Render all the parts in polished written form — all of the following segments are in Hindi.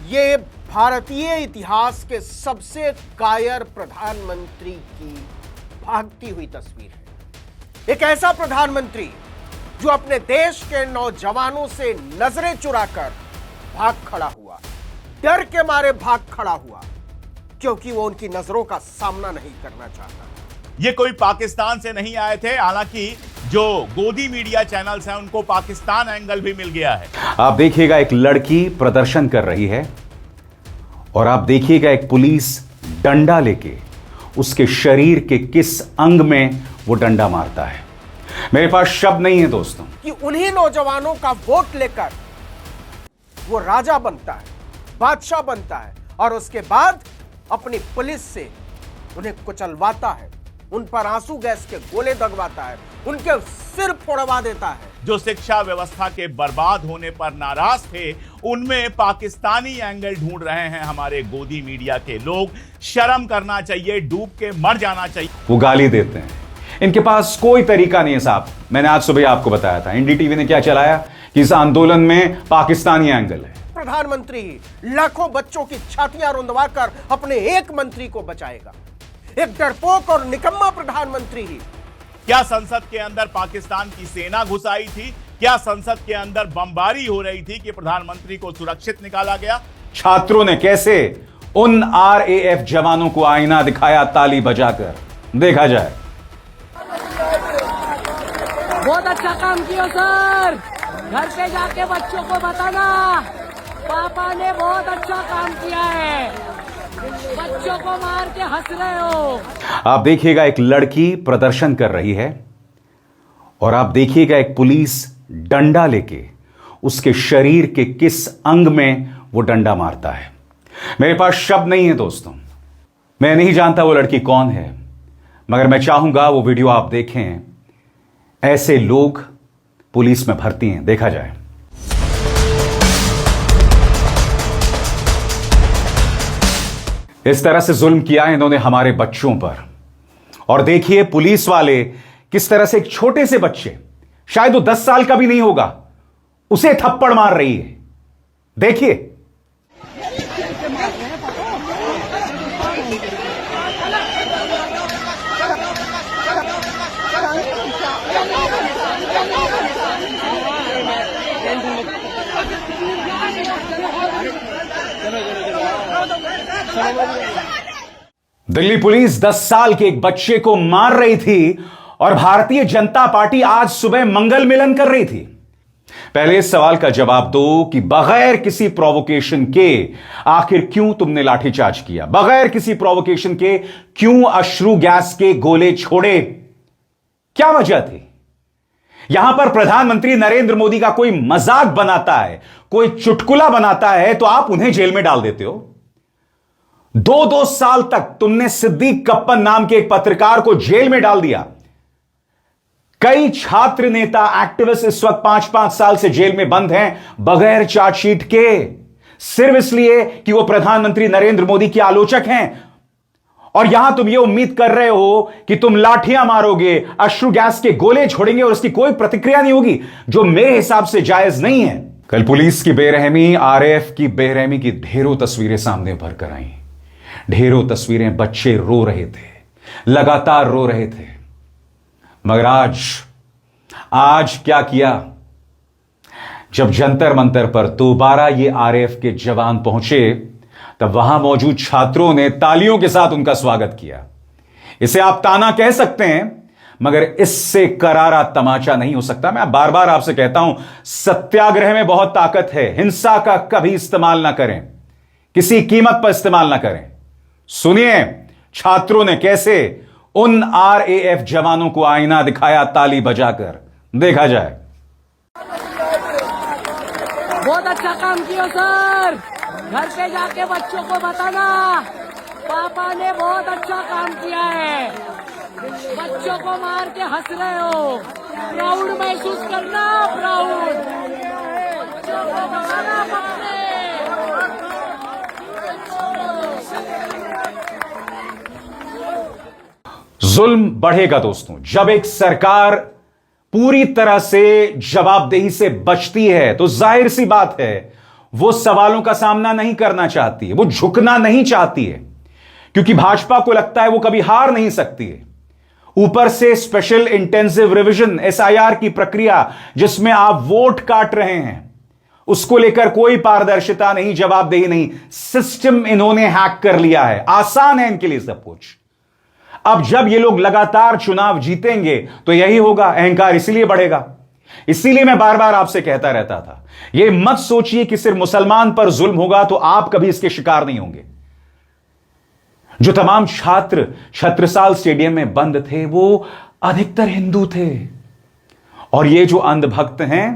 ये भारतीय इतिहास के सबसे कायर प्रधानमंत्री की भागती हुई तस्वीर है। एक ऐसा प्रधानमंत्री जो अपने देश के नौजवानों से नजरें चुराकर भाग खड़ा हुआ, डर के मारे भाग खड़ा हुआ, क्योंकि वो उनकी नजरों का सामना नहीं करना चाहता। ये कोई पाकिस्तान से नहीं आए थे, हालांकि जो गोदी मीडिया चैनल्स हैं उनको पाकिस्तान एंगल भी मिल गया है। आप देखिएगा एक लड़की प्रदर्शन कर रही है और आप देखिएगा एक पुलिस डंडा लेके उसके शरीर के किस अंग में वो डंडा मारता है। मेरे पास शब्द नहीं है दोस्तों कि उन्हीं नौजवानों का वोट लेकर वो राजा बनता है, बादशाह बनता है और उसके बाद अपनी पुलिस से उन्हें कुचलवाता है, उन पर आंसू गैस के गोले दगवाता है, उनके सिर फोड़वा देता है। जो शिक्षा व्यवस्था के बर्बाद होने पर नाराज थे, उनमें पाकिस्तानी एंगल ढूंढ रहे हैं हमारे गोदी मीडिया के लोग। शर्म करना चाहिए, डूब के मर जाना चाहिए। वो गाली देते हैं, इनके पास कोई तरीका नहीं है साहब। मैंने आज सुबह आपको बताया था, एनडीटीवी ने क्या चलाया कि इस आंदोलन में पाकिस्तानी एंगल है। प्रधानमंत्री लाखों बच्चों की छातियां रुंधवाकर अपने एक मंत्री को बचाएगा। एक डरपोक और निकम्मा प्रधानमंत्री ही। क्या संसद के अंदर पाकिस्तान की सेना घुस आई थी? क्या संसद के अंदर बमबारी हो रही थी कि प्रधानमंत्री को सुरक्षित निकाला गया? छात्रों ने कैसे उन आरएएफ जवानों को आईना दिखाया ताली बजाकर, देखा जाए। बहुत अच्छा काम किया सर, घर पे जाके बच्चों को बताना पापा ने बहुत अच्छा काम किया है, बच्चों को मार के हंस रहे हो। आप देखिएगा एक लड़की प्रदर्शन कर रही है और आप देखिएगा एक पुलिस डंडा लेके उसके शरीर के किस अंग में वो डंडा मारता है। मेरे पास शब्द नहीं है दोस्तों, मैं नहीं जानता वो लड़की कौन है, मगर मैं चाहूंगा वो वीडियो आप देखें। ऐसे लोग पुलिस में भर्ती हैं, देखा जाए। इस तरह से जुल्म किया है इन्होंने हमारे बच्चों पर। और देखिए पुलिस वाले किस तरह से एक छोटे से बच्चे, शायद वो 10 साल का भी नहीं होगा, उसे थप्पड़ मार रही है। देखिए। दिल्ली पुलिस 10 साल के एक बच्चे को मार रही थी और भारतीय जनता पार्टी आज सुबह मंगल मिलन कर रही थी। पहले इस सवाल का जवाब दो कि बगैर किसी प्रोवोकेशन के आखिर क्यों तुमने लाठीचार्ज किया? बगैर किसी प्रोवोकेशन के क्यों अश्रु गैस के गोले छोड़े? क्या वजह थी? यहां पर प्रधानमंत्री नरेंद्र मोदी का कोई मजाक बनाता है, कोई चुटकुला बनाता है तो आप उन्हें जेल में डाल देते हो। 2-2 साल तक तुमने सिद्दीक कप्पन नाम के एक पत्रकार को जेल में डाल दिया। कई छात्र नेता एक्टिविस्ट इस वक्त 5-5 साल से जेल में बंद हैं बगैर चार्जशीट के, सिर्फ इसलिए कि वो प्रधानमंत्री नरेंद्र मोदी के आलोचक हैं। और यहां तुम ये उम्मीद कर रहे हो कि तुम लाठियां मारोगे, अश्रु गैस के गोले छोड़ेंगे और उसकी कोई प्रतिक्रिया नहीं होगी, जो मेरे हिसाब से जायज नहीं है। कल पुलिस की बेरहमी, आरएएफ की बेरहमी की ढेरों तस्वीरें सामने भर कर आई। ढेरों तस्वीरें, बच्चे रो रहे थे, लगातार रो रहे थे। मगर आज क्या किया? जब जंतर मंतर पर दोबारा ये आरएएफ के जवान पहुंचे, तब वहां मौजूद छात्रों ने तालियों के साथ उनका स्वागत किया। इसे आप ताना कह सकते हैं, मगर इससे करारा तमाचा नहीं हो सकता। मैं बार बार आपसे कहता हूं, सत्याग्रह में बहुत ताकत है। हिंसा का कभी इस्तेमाल ना करें, किसी कीमत पर इस्तेमाल ना करें। सुनिए छात्रों ने कैसे उन आरएएफ जवानों को आईना दिखाया ताली बजाकर, देखा जाए। बहुत अच्छा काम किया सर, घर पे जाके बच्चों को बताना पापा ने बहुत अच्छा काम किया है, बच्चों को मार के हंस रहे हो। प्राउड महसूस करना, प्राउड। बच्चों को बताना अपने। जुल्म बढ़ेगा दोस्तों जब एक सरकार पूरी तरह से जवाबदेही से बचती है, तो जाहिर सी बात है वो सवालों का सामना नहीं करना चाहती है, वो झुकना नहीं चाहती है, क्योंकि भाजपा को लगता है वो कभी हार नहीं सकती है। ऊपर से स्पेशल इंटेंसिव रिवीजन एसआईआर की प्रक्रिया जिसमें आप वोट काट रहे हैं, उसको लेकर कोई पारदर्शिता नहीं, जवाबदेही नहीं। सिस्टम इन्होंने हैक कर लिया है, आसान है इनके लिए सब कुछ। अब जब ये लोग लगातार चुनाव जीतेंगे तो यही होगा, अहंकार इसीलिए बढ़ेगा। इसीलिए मैं बार बार आपसे कहता रहता था, ये मत सोचिए कि सिर्फ मुसलमान पर जुल्म होगा तो आप कभी इसके शिकार नहीं होंगे। जो तमाम छात्र छत्रसाल स्टेडियम में बंद थे वो अधिकतर हिंदू थे, और ये जो अंधभक्त हैं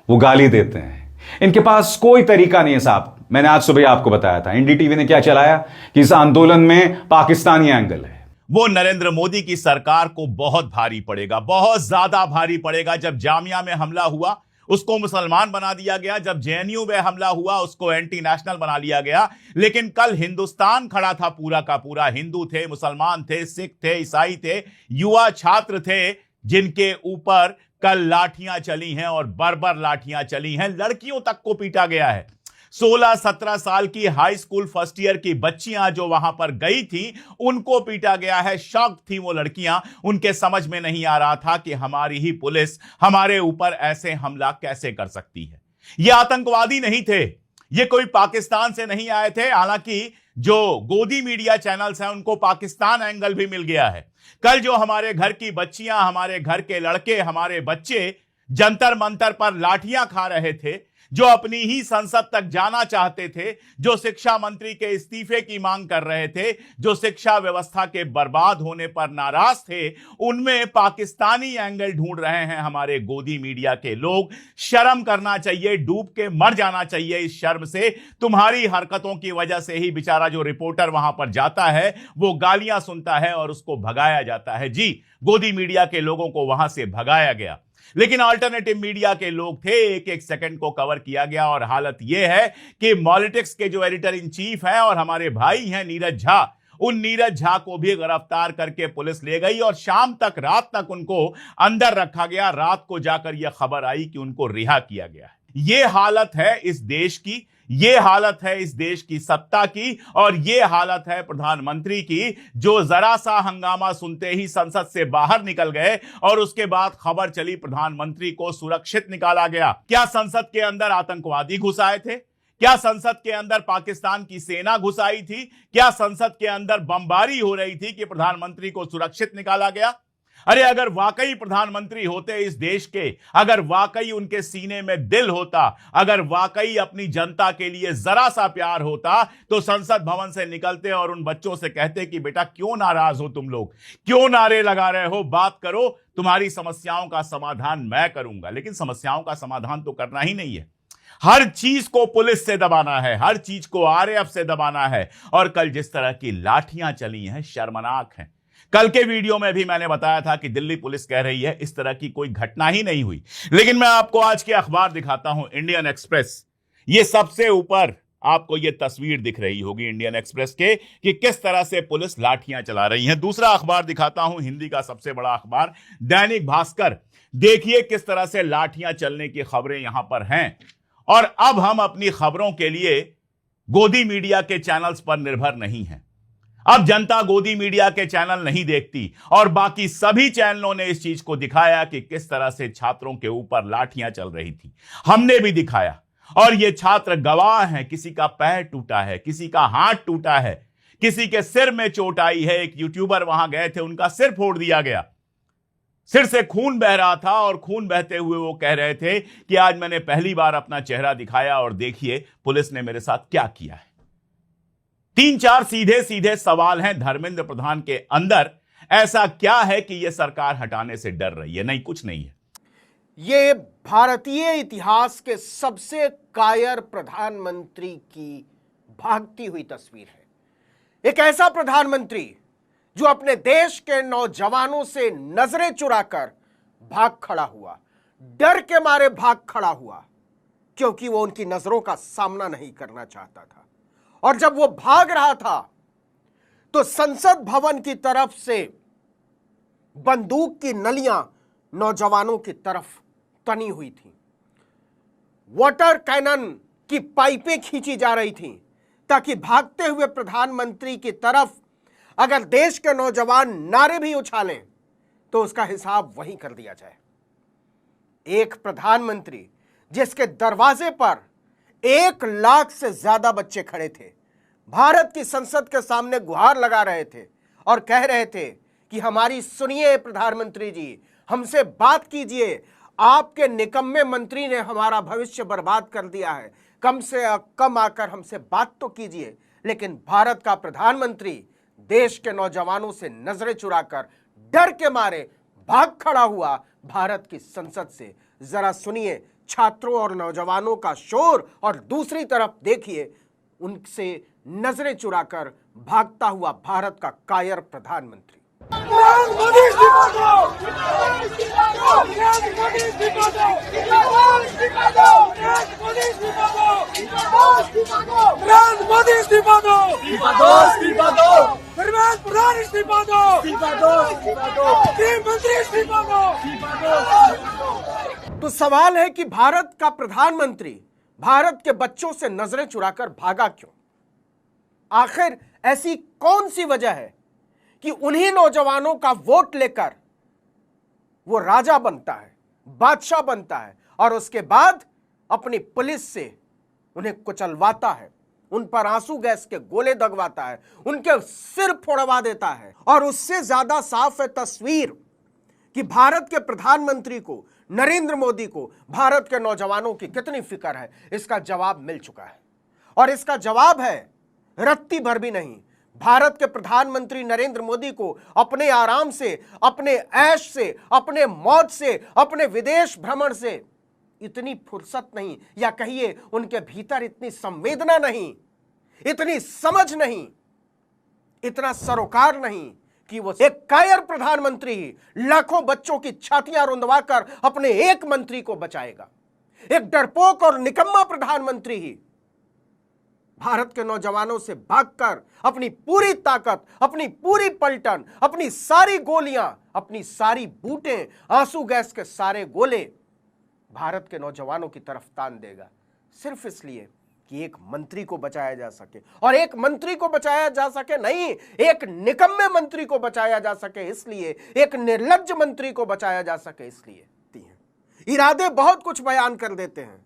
वो गाली देते हैं। इनके पास कोई तरीका नहीं है साहब। मैंने आज सुबह आपको बताया था, एनडीटीवी ने क्या चलाया कि इस आंदोलन में पाकिस्तानी एंगल है। वो नरेंद्र मोदी की सरकार को बहुत भारी पड़ेगा, बहुत ज्यादा भारी पड़ेगा। जब जामिया में हमला हुआ उसको मुसलमान बना दिया गया, जब जेएनयू में हमला हुआ उसको एंटी नेशनल बना लिया गया। लेकिन कल हिंदुस्तान खड़ा था, पूरा का पूरा हिंदू थे, मुसलमान थे, सिख थे, ईसाई थे, युवा छात्र थे, जिनके ऊपर कल लाठियां चली हैं और बर्बर लाठियां चली हैं। लड़कियों तक को पीटा गया है। 16-17 साल की हाई स्कूल फर्स्ट ईयर की बच्चियां जो वहां पर गई थी उनको पीटा गया है। शॉक थी वो लड़कियां, उनके समझ में नहीं आ रहा था कि हमारी ही पुलिस हमारे ऊपर ऐसे हमला कैसे कर सकती है। ये आतंकवादी नहीं थे, ये कोई पाकिस्तान से नहीं आए थे। हालांकि जो गोदी मीडिया चैनल्स हैं उनको पाकिस्तान एंगल भी मिल गया है। कल जो हमारे घर की बच्चियां, हमारे घर के लड़के, हमारे बच्चे जंतर मंतर पर लाठियां खा रहे थे, जो अपनी ही संसद तक जाना चाहते थे, जो शिक्षा मंत्री के इस्तीफे की मांग कर रहे थे, जो शिक्षा व्यवस्था के बर्बाद होने पर नाराज थे, उनमें पाकिस्तानी एंगल ढूंढ रहे हैं हमारे गोदी मीडिया के लोग। शर्म करना चाहिए, डूब के मर जाना चाहिए इस शर्म से। तुम्हारी हरकतों की वजह से ही बेचारा जो रिपोर्टर वहां पर जाता है वो गालियां सुनता है और उसको भगाया जाता है। जी, गोदी मीडिया के लोगों को वहां से भगाया गया, लेकिन अल्टरनेटिव मीडिया के लोग थे, एक एक सेकंड को कवर किया गया। और हालत यह है कि पॉलिटिक्स के जो एडिटर इन चीफ हैं और हमारे भाई हैं नीरज झा, उन नीरज झा को भी गिरफ्तार करके पुलिस ले गई और शाम तक, रात तक उनको अंदर रखा गया। रात को जाकर यह खबर आई कि उनको रिहा किया गया है। यह हालत है इस देश की, ये हालत है इस देश की सत्ता की, और ये हालत है प्रधानमंत्री की, जो जरा सा हंगामा सुनते ही संसद से बाहर निकल गए और उसके बाद खबर चली प्रधानमंत्री को सुरक्षित निकाला गया। क्या संसद के अंदर आतंकवादी घुस आए थे? क्या संसद के अंदर पाकिस्तान की सेना घुस आई थी? क्या संसद के अंदर बमबारी हो रही थी कि प्रधानमंत्री को सुरक्षित निकाला गया? अरे अगर वाकई प्रधानमंत्री होते इस देश के, अगर वाकई उनके सीने में दिल होता, अगर वाकई अपनी जनता के लिए जरा सा प्यार होता, तो संसद भवन से निकलते और उन बच्चों से कहते कि बेटा क्यों नाराज हो तुम लोग, क्यों नारे लगा रहे हो, बात करो, तुम्हारी समस्याओं का समाधान मैं करूंगा। लेकिन समस्याओं का समाधान तो करना ही नहीं है। हर चीज को पुलिस से दबाना है, हर चीज को आरएएफ से दबाना है। और कल जिस तरह की लाठियां चली हैं, शर्मनाक हैं। कल के वीडियो में भी मैंने बताया था कि दिल्ली पुलिस कह रही है इस तरह की कोई घटना ही नहीं हुई। लेकिन मैं आपको आज के अखबार दिखाता हूं, इंडियन एक्सप्रेस। ये सबसे ऊपर आपको ये तस्वीर दिख रही होगी इंडियन एक्सप्रेस के, कि किस तरह से पुलिस लाठियां चला रही है। दूसरा अखबार दिखाता हूं, हिंदी का सबसे बड़ा अखबार दैनिक भास्कर। देखिए किस तरह से लाठियां चलने की खबरें यहां पर हैं। और अब हम अपनी खबरों के लिए गोदी मीडिया के चैनल्स पर निर्भर नहीं हैं। अब जनता गोदी मीडिया के चैनल नहीं देखती, और बाकी सभी चैनलों ने इस चीज को दिखाया कि किस तरह से छात्रों के ऊपर लाठियां चल रही थी। हमने भी दिखाया, और ये छात्र गवाह हैं। किसी का पैर टूटा है, किसी का हाथ टूटा है, किसी के सिर में चोट आई है। एक यूट्यूबर वहां गए थे, उनका सिर फोड़ दिया गया, सिर से खून बह रहा था, और खून बहते हुए वो कह रहे थे कि आज मैंने पहली बार अपना चेहरा दिखाया और देखिए पुलिस ने मेरे साथ क्या किया है। 3-4 सीधे सीधे सवाल हैं धर्मेंद्र प्रधान के अंदर। ऐसा क्या है कि यह सरकार हटाने से डर रही है? नहीं, कुछ नहीं है। ये भारतीय इतिहास के सबसे कायर प्रधानमंत्री की भागती हुई तस्वीर है। एक ऐसा प्रधानमंत्री जो अपने देश के नौजवानों से नजरें चुराकर भाग खड़ा हुआ, डर के मारे भाग खड़ा हुआ, क्योंकि वो उनकी नजरों का सामना नहीं करना चाहता था। और जब वो भाग रहा था तो संसद भवन की तरफ से बंदूक की नलियां नौजवानों की तरफ तनी हुई थी। वाटर कैनन की पाइपें खींची जा रही थी ताकि भागते हुए प्रधानमंत्री की तरफ अगर देश के नौजवान नारे भी उछालें तो उसका हिसाब वहीं कर दिया जाए। एक प्रधानमंत्री जिसके दरवाजे पर 1 लाख से ज्यादा बच्चे खड़े थे, भारत की संसद के सामने गुहार लगा रहे थे और कह रहे थे कि हमारी सुनिए प्रधानमंत्री जी, हमसे बात कीजिए, आपके निकम्मे मंत्री ने हमारा भविष्य बर्बाद कर दिया है, कम से कम आकर हमसे बात तो कीजिए। लेकिन भारत का प्रधानमंत्री देश के नौजवानों से नजरें चुराकर डर के मारे भाग खड़ा हुआ भारत की संसद से। जरा सुनिए छात्रों और नौजवानों का शोर और दूसरी तरफ देखिए उनसे नजरें चुराकर भागता हुआ भारत का कायर प्रधानमंत्री। तो सवाल है कि भारत का प्रधानमंत्री भारत के बच्चों से नजरें चुराकर भागा क्यों? आखिर ऐसी कौन सी वजह है कि उन्हीं नौजवानों का वोट लेकर वो राजा बनता है, बादशाह बनता है और उसके बाद अपनी पुलिस से उन्हें कुचलवाता है, उन पर आंसू गैस के गोले दगवाता है, उनके सिर फोड़वा देता है। और उससे ज्यादा साफ है तस्वीर कि भारत के प्रधानमंत्री को, नरेंद्र मोदी को भारत के नौजवानों की कितनी फिक्र है, इसका जवाब मिल चुका है। और इसका जवाब है रत्ती भर भी नहीं। भारत के प्रधानमंत्री नरेंद्र मोदी को अपने आराम से, अपने ऐश से, अपने मौज से, अपने विदेश भ्रमण से इतनी फुर्सत नहीं, या कहिए उनके भीतर इतनी संवेदना नहीं, इतनी समझ नहीं, इतना सरोकार नहीं कि वो एक कायर प्रधानमंत्री ही लाखों बच्चों की छातियां रुंधवाकर अपने एक मंत्री को बचाएगा। एक डरपोक और निकम्मा प्रधानमंत्री ही भारत के नौजवानों से भागकर अपनी पूरी ताकत, अपनी पूरी पलटन, अपनी सारी गोलियां, अपनी सारी बूटें, आंसू गैस के सारे गोले भारत के नौजवानों की तरफ तान देगा, सिर्फ इसलिए कि एक मंत्री को बचाया जा सके। और एक मंत्री को बचाया जा सके नहीं, एक निकम्मे मंत्री को बचाया जा सके इसलिए, एक निर्लज्ज मंत्री को बचाया जा सके इसलिए। इरादे बहुत कुछ बयान कर देते हैं।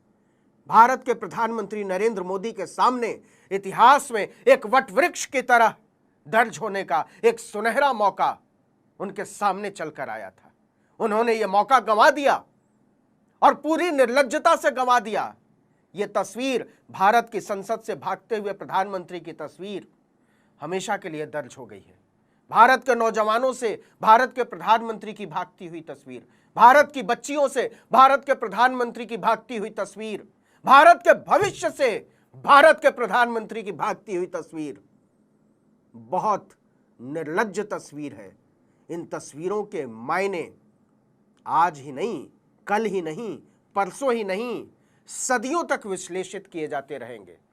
भारत के प्रधानमंत्री नरेंद्र मोदी के सामने इतिहास में एक वटवृक्ष की तरह दर्ज होने का एक सुनहरा मौका उनके सामने चलकर आया था। उन्होंने यह मौका गंवा दिया और पूरी निर्लज्जता से गंवा दिया। यह तस्वीर, भारत की संसद से भागते हुए प्रधानमंत्री की तस्वीर, हमेशा के लिए दर्ज हो गई है। भारत के नौजवानों से भारत के प्रधानमंत्री की भागती हुई तस्वीर, भारत की बच्चियों से भारत के प्रधानमंत्री की भागती हुई तस्वीर, भारत के भविष्य से भारत के प्रधानमंत्री की भागती हुई तस्वीर बहुत निर्लज्ज तस्वीर है। इन तस्वीरों के मायने आज ही नहीं, कल ही नहीं, परसों ही नहीं, सदियों तक विश्लेषित किए जाते रहेंगे।